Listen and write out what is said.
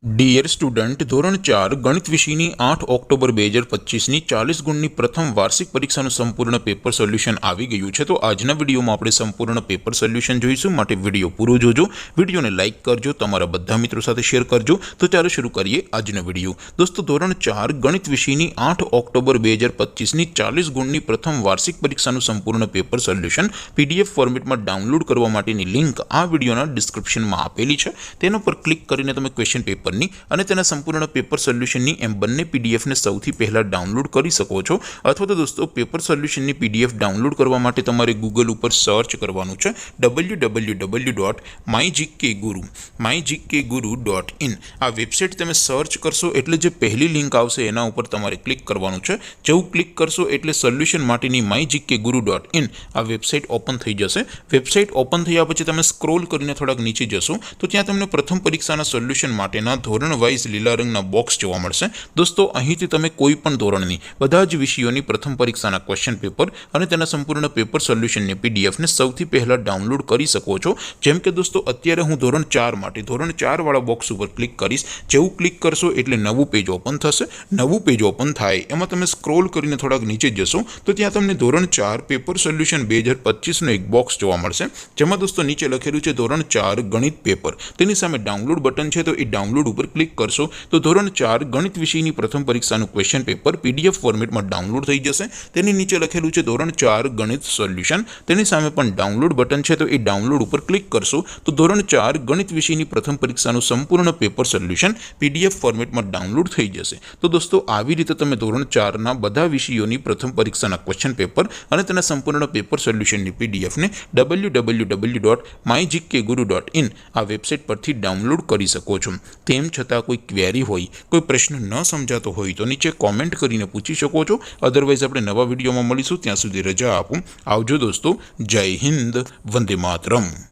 Dear student, ધોરણ 4 ગણિત વિષયની 8 ઓક્ટોબર 2025ની 40 ગુણની પ્રથમ વાર્ષિક પરીક્ષાનું સંપૂર્ણ પેપર સોલ્યુશન આવી ગયું છે। તો આજના વિડીયોમાં આપણે સંપૂર્ણ પેપર સોલ્યુશન જોઈશું, માટે વિડીયો પૂરો જોજો, વિડીયોને લાઇક કરજો, તમારા બધા મિત્રો સાથે શેર કરજો। તો ચાલો શરૂ કરીએ આજનો વિડીયો। દોસ્તો, ધોરણ 4 ગણિત વિષયની 8 ઓક્ટોબર 2025ની 40 ગુણની પ્રથમ વાર્ષિક પરીક્ષાનું સંપૂર્ણ પેપર સોલ્યુશન પીડીએફ ફોર્મેટમાં ડાઉનલોડ કરવા માટેની લિંક આ વિડીયોના ડિસ્ક્રિપ્શનમાં આપેલી છે। તેના પર ક્લિક કરીને તમે ક્વેશ્ચન પેપર અને તેના સંપૂર્ણ પેપર સોલ્યુશનની એમ બંને પીડીએફને સૌથી પહેલા ડાઉનલોડ કરી શકો છો। અથવા તો દોસ્તો, પેપર સોલ્યુશનની પીડીએફ ડાઉનલોડ કરવા માટે તમારે ગૂગલ ઉપર સર્ચ કરવાનું છે www.mygkguru.in। આ વેબસાઇટ તમે સર્ચ કરશો એટલે જે પહેલી લિંક આવશે એના ઉપર તમારે ક્લિક કરવાનું છે। જેવું ક્લિક કરશો એટલે સોલ્યુશન માટેની mygkguru.in આ વેબસાઇટ ઓપન થઈ જશે। વેબસાઇટ ઓપન થયા પછી તમે સ્ક્રોલ કરીને થોડાક નીચે જશો તો ત્યાં તમને પ્રથમ પરીક્ષાના સોલ્યુશન માટેના ધોરણ વાઇઝ લીલા રંગના બોક્સ જોવા મળશે। દોસ્તો, અહીંથી તમે કોઈ પણ ધોરણની બધા જ વિષયોની પ્રથમ પરીક્ષાના ક્વેશ્ચન પેપર અને તેના સંપૂર્ણ પેપર સોલ્યુશનની પીડીએફને સૌથી પહેલા ડાઉનલોડ કરી શકો છો। જેમ કે દોસ્તો, અત્યારે હું ધોરણ 4 માટે ધોરણ 4 વાળા બોક્સ ઉપર ક્લિક કરીશ। જેવું ક્લિક કરશો એટલે નવું પેજ ઓપન થશે। નવું પેજ ઓપન થાય એમાં તમે સ્ક્રોલ કરીને થોડાક નીચે જશો તો ત્યાં તમને ધોરણ 4 પેપર સોલ્યુશન 2025નું એક બોક્સ જોવા મળશે, જેમાં દોસ્તો નીચે લખેલું છે ધોરણ 4 ગણિત પેપર। તેની સામે ડાઉનલોડ બટન છે, તો એ ડાઉનલોડ ઉપર ક્લિક કરશો તો ધોરણ 4 ગણિત વિષયની પ્રથમ પરીક્ષાનું ક્વેશ્ચન પેપર પીડીએફ ફોર્મેટમાં ડાઉનલોડ થઈ જશે। તેની નીચે લખેલું છે ધોરણ 4 ગણિત સોલ્યુશન, તેની સામે પણ ડાઉનલોડ બટન છે, તો એ ડાઉનલોડ ઉપર ક્લિક કરશો તો ધોરણ 4 ગણિત વિષયની પ્રથમ પરીક્ષાનું સંપૂર્ણ પેપર સોલ્યુશન પીડીએફ ફોર્મેટમાં ડાઉનલોડ થઈ જશે। તો દોસ્તો, આવી રીતે તમે ધોરણ 4ના બધા વિષયોની પ્રથમ પરીક્ષાના ક્વેશ્ચન પેપર અને તેના સંપૂર્ણ પેપર સોલ્યુશનની પીડીએફને www.mygkguru.in આ વેબસાઇટ પરથી ડાઉનલોડ કરી શકો છો। તેમ છતાં કોઈ ક્વેરી હોય, કોઈ પ્રશ્ન ન સમજાતો હોય તો નીચે કોમેન્ટ કરીને પૂછી શકો છો। અધરવાઇઝ આપણે નવા વિડીયોમાં મળીશું, ત્યાં સુધી રજા આપું। આવજો દોસ્તો, જય હિન્દ, વંદે માતરમ।